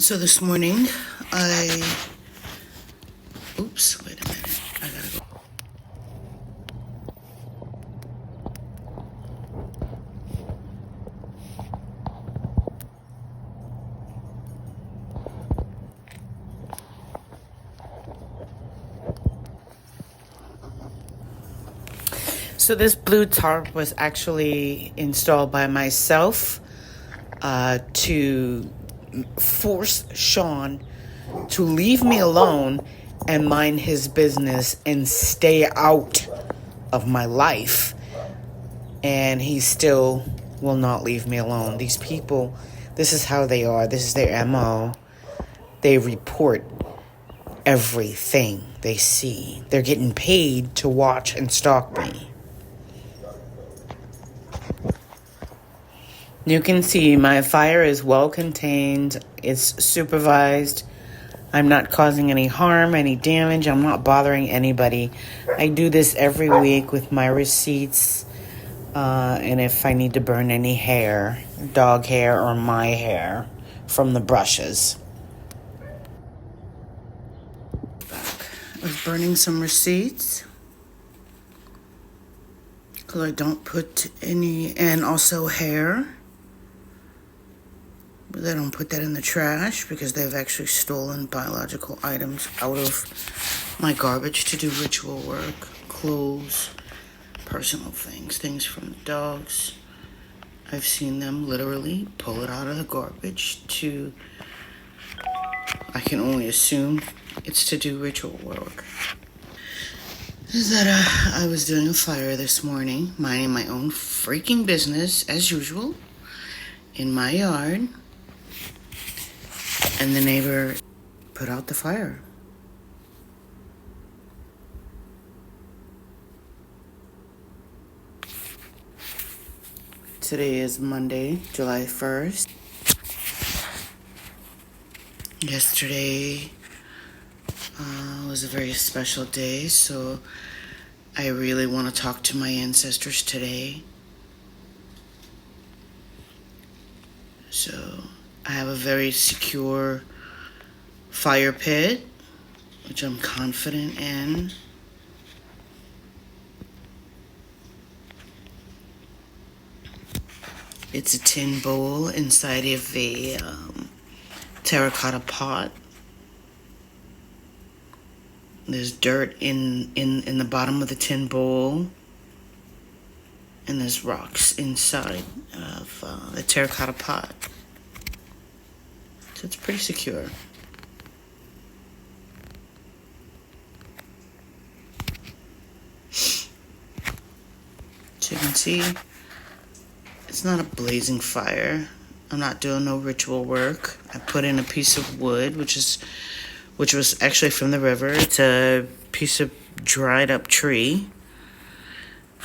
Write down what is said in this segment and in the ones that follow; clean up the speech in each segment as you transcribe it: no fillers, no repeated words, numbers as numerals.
So this morning, oops, wait a minute. I gotta go. So this blue tarp was actually installed by myself to force Sean to leave me alone and mind his business and stay out of my life. And he still will not leave me alone. These people, this is how they are. This is their MO. They report everything they see. They're getting paid to watch and stalk me. You can see my fire is well contained. It's supervised. I'm not causing any harm, any damage. I'm not bothering anybody. I do this every week with my receipts. And if I need to burn any hair, dog hair or my hair from the brushes. I was burning some receipts because I don't put any, and also hair. But I don't put that in the trash because they've actually stolen biological items out of my garbage to do ritual work, clothes, personal things from the dogs. I've seen them literally pull it out of the garbage to, I can only assume it's to do ritual work. Is that I was doing a fire this morning, minding my own freaking business as usual in my yard. And the neighbor put out the fire. Today is Monday, July 1st. Yesterday was a very special day, so I really want to talk to my ancestors today. So I have a very secure fire pit, which I'm confident in. It's a tin bowl inside of a terracotta pot. There's dirt in the bottom of the tin bowl, and there's rocks inside of the terracotta pot. So it's pretty secure. So you can see, it's not a blazing fire. I'm not doing no ritual work. I put in a piece of wood, which was actually from the river. It's a piece of dried up tree.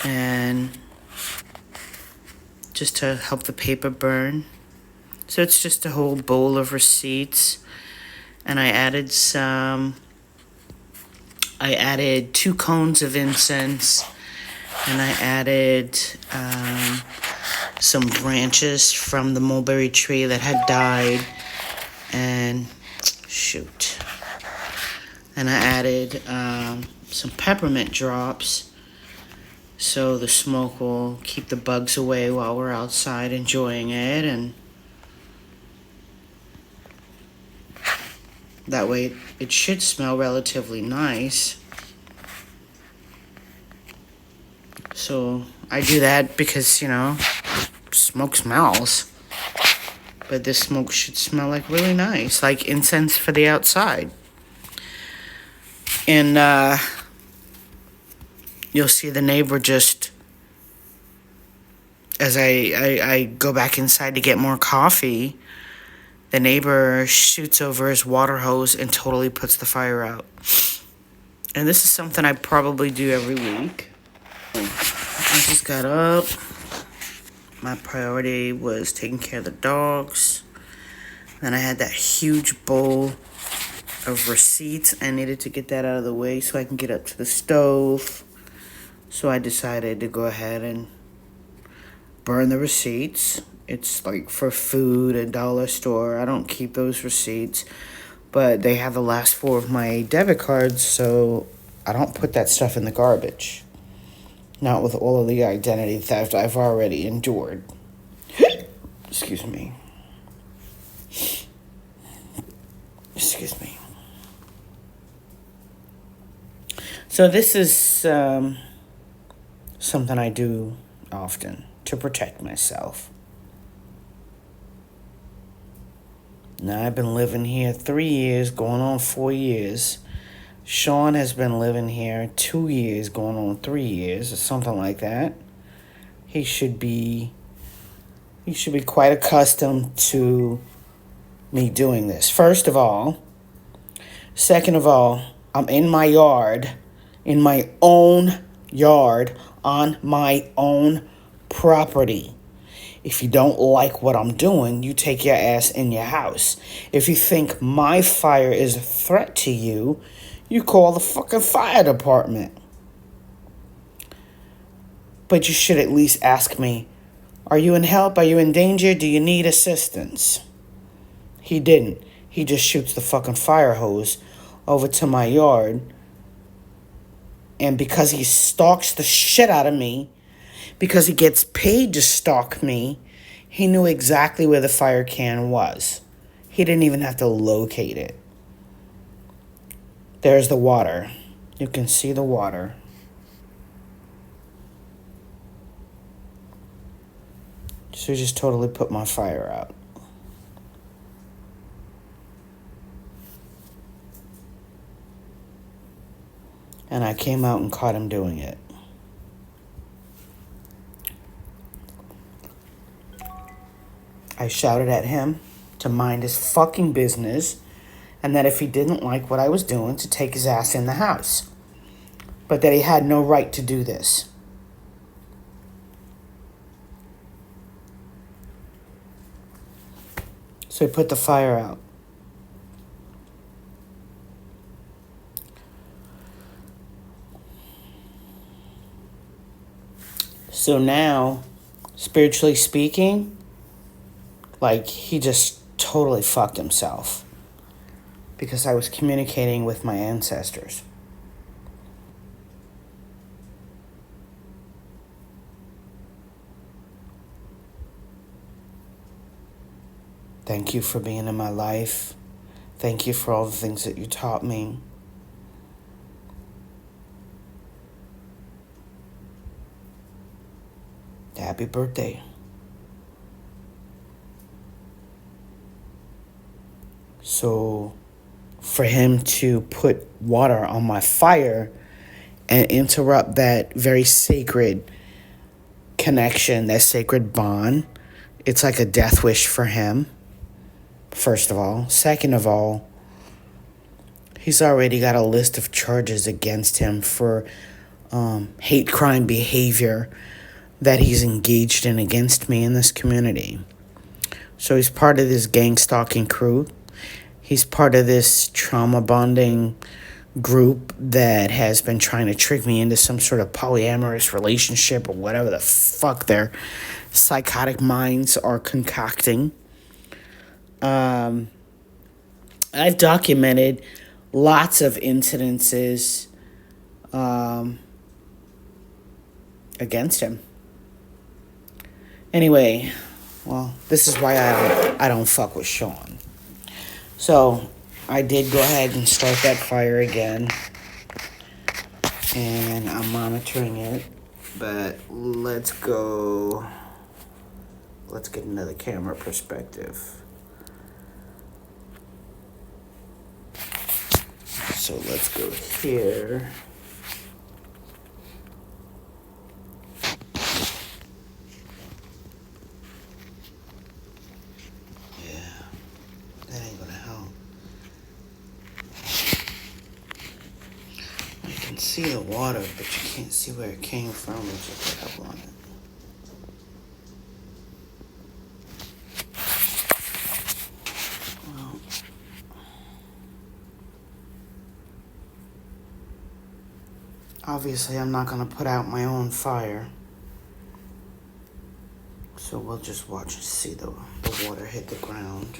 And just to help the paper burn. So it's just a whole bowl of receipts. And I added 2 cones of incense. And I added some branches from the mulberry tree that had died. And And I added some peppermint drops so the smoke will keep the bugs away while we're outside enjoying it. And that way it should smell relatively nice. So I do that because, smoke smells. But this smoke should smell like really nice, like incense for the outside. And you'll see the neighbor just, as I go back inside to get more coffee, the neighbor shoots over his water hose and totally puts the fire out. And this is something I probably do every week. I just got up. My priority was taking care of the dogs. Then I had that huge bowl of receipts. I needed to get that out of the way so I can get up to the stove. So I decided to go ahead and burn the receipts. It's like for food and dollar store. I don't keep those receipts, but they have the last four of my debit cards, so I don't put that stuff in the garbage. Not with all of the identity theft I've already endured. Excuse me. Excuse me. So this is something I do often to protect myself. Now, I've been living here 3 years, going on 4 years. Sean has been living here 2 years, going on 3 years, or something like that. He should be quite accustomed to me doing this. First of all. Second of all, I'm in my yard, in my own yard, on my own property. If you don't like what I'm doing, you take your ass in your house. If you think my fire is a threat to you, you call the fucking fire department. But you should at least ask me, are you in help? Are you in danger? Do you need assistance? He didn't. He just shoots the fucking fire hose over to my yard. And because he stalks the shit out of me, because he gets paid to stalk me, he knew exactly where the fire can was. He didn't even have to locate it. There's the water. You can see the water. So he just totally put my fire out. And I came out and caught him doing it. I shouted at him to mind his fucking business, and that if he didn't like what I was doing, to take his ass in the house. But that he had no right to do this. So he put the fire out. So now, spiritually speaking, like, he just totally fucked himself. Because I was communicating with my ancestors. Thank you for being in my life. Thank you for all the things that you taught me. Happy birthday. So, for him to put water on my fire and interrupt that very sacred connection, that sacred bond, it's like a death wish for him, first of all. Second of all, he's already got a list of charges against him for hate crime behavior that he's engaged in against me in this community. So he's part of this gang stalking crew. He's part of this trauma bonding group that has been trying to trick me into some sort of polyamorous relationship or whatever the fuck their psychotic minds are concocting. I've documented lots of incidences against him. Anyway, well, this is why I don't fuck with Sean. So, I did go ahead and start that fire again. And I'm monitoring it. But let's get another camera perspective. So let's go here. See the water, but you can't see where it came from, which is what I wanted. Well, obviously I'm not going to put out my own fire. So we'll just watch and see the water hit the ground.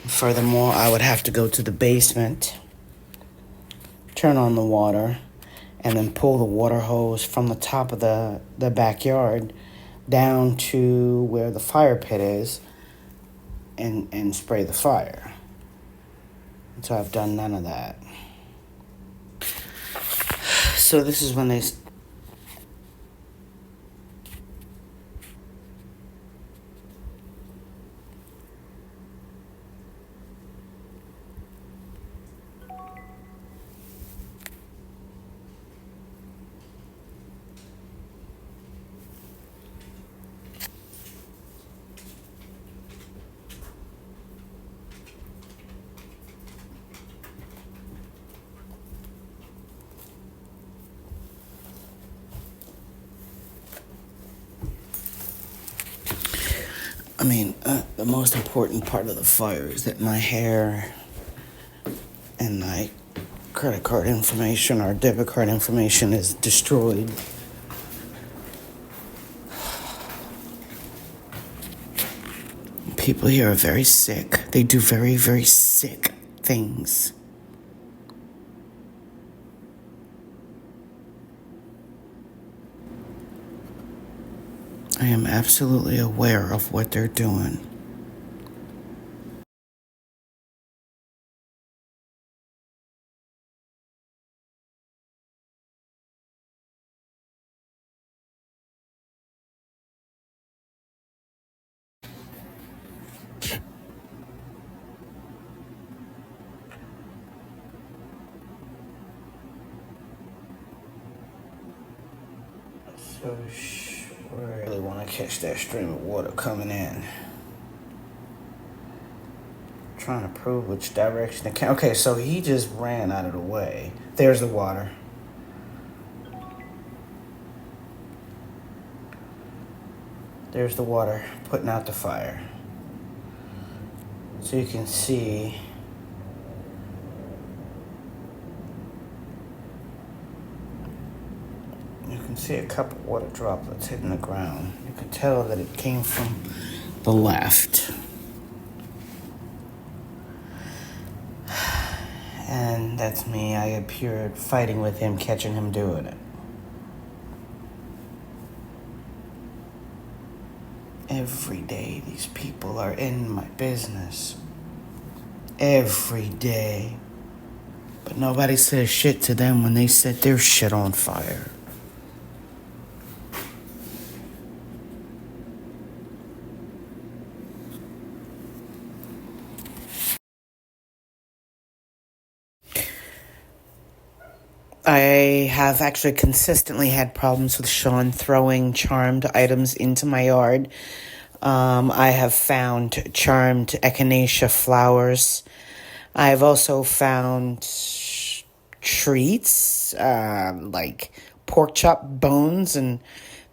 Furthermore, I would have to go to the basement, turn on the water, and then pull the water hose from the top of the backyard down to where the fire pit is and spray the fire. And so I've done none of that. So this is when they... the most important part of the fire is that my hair and my credit card information or debit card information is destroyed. People here are very sick. They do very, very sick things. I am absolutely aware of what they're doing. So I really want to catch that stream of water coming in. Trying to prove which direction it can. Okay, so he just ran out of the way. There's the water. There's the water putting out the fire. So you can see a couple water droplets hitting the ground. You can tell that it came from the left. And that's me. I appeared fighting with him, catching him doing it. Every day these people are in my business. Every day. But nobody says shit to them when they set their shit on fire. I have actually consistently had problems with Sean throwing charmed items into my yard. I have found charmed echinacea flowers. I've also found treats, like pork chop bones and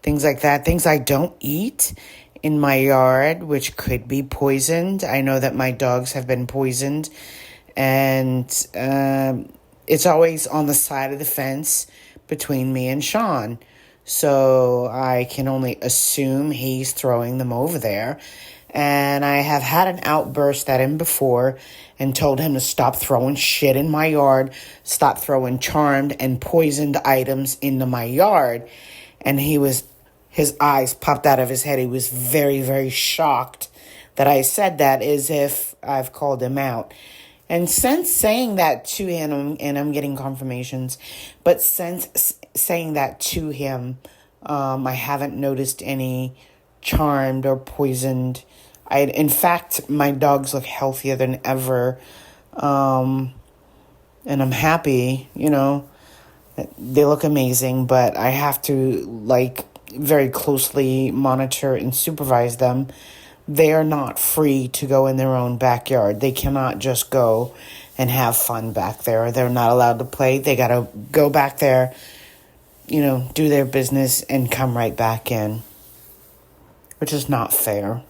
things like that. Things I don't eat in my yard, which could be poisoned. I know that my dogs have been poisoned. And it's always on the side of the fence between me and Sean. So I can only assume he's throwing them over there. And I have had an outburst at him before and told him to stop throwing shit in my yard, stop throwing charmed and poisoned items into my yard. And his eyes popped out of his head. He was very, very shocked that I said that, as if I've called him out. And since saying that to him, and I'm getting confirmations, but since saying that to him, I haven't noticed any charmed or poisoned. In fact, my dogs look healthier than ever, and I'm happy, They look amazing, but I have to, very closely monitor and supervise them. They are not free to go in their own backyard. They cannot just go and have fun back there. They're not allowed to play. They got to go back there, do their business and come right back in, which is not fair.